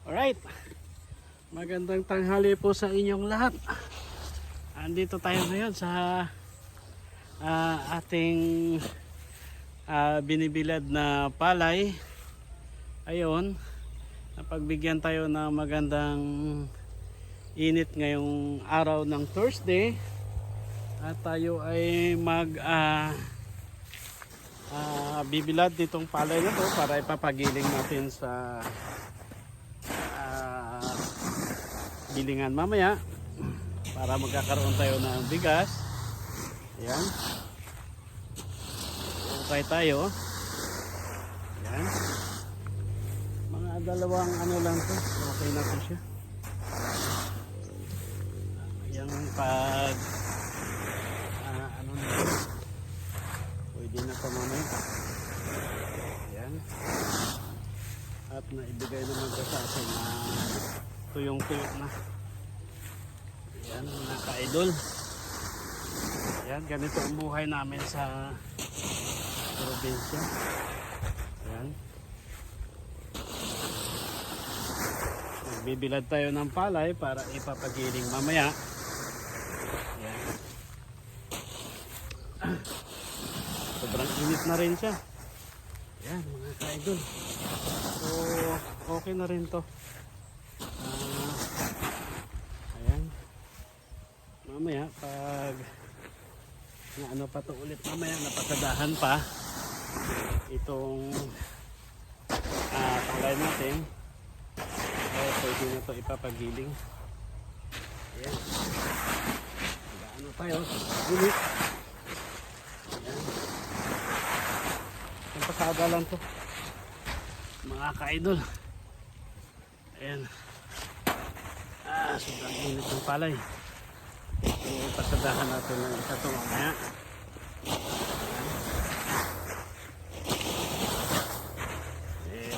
Alright, magandang tanghali po sa inyong lahat. Andito tayo ngayon sa ating binibilad na palay. Ayun, napagbigyan tayo ng magandang init ngayong araw ng Thursday. At tayo ay bibilad ditong palay na to para ipapagiling natin sa bilingan mamaya para magkakaroon tayo ng bigas. Ayan, okay tayo. Ayan, mga dalawang ano lang to, okay na to siya. Ayan, pag ano na, pwede na to mamaya. Ayan, at naibigay naman ko sa atin na tuyong-tuyok na. Ayan, mga ka-idol. Ayan, ganito ang buhay namin sa probinsya. Ayan, magbibilad tayo ng palay para ipapagiling mamaya. Ayan, sobrang init na rin siya. Ayan, mga ka-idol. So okay na rin to. Mamaya pag na ano pa to ulit mamaya, napasadahan pa itong palay natin, pwede na to ipapagiling. Ayan, ano tayo ulit. Ayan, ang pasada lang to mga ka-idol. Ayan, sobrang init ng palay. Pasadahan natin ng isa ito mamaya.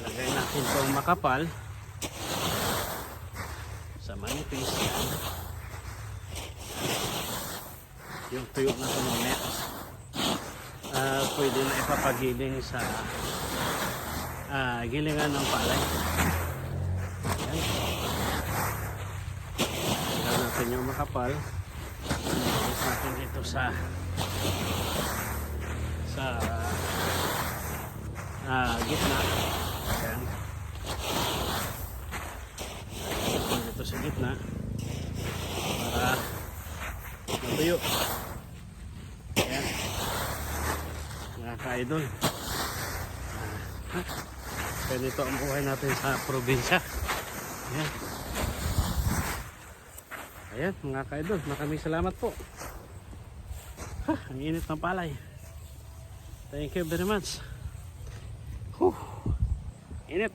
Lagay natin itong makapal sa manipis. Yung tuyok na ito mamaya pwede na ipapagiling sa gilingan ng palay. Ayan, lagay natin yung makapal natin dito sa gitna. Ayan, dito sa gitna para matuyo. Ayan, mga ka-idol, ganito ang buhay natin sa probinsya. Ayan, ayan mga ka-idol, maraming salamat po. Ang init ng palay. Thank you very much. Init.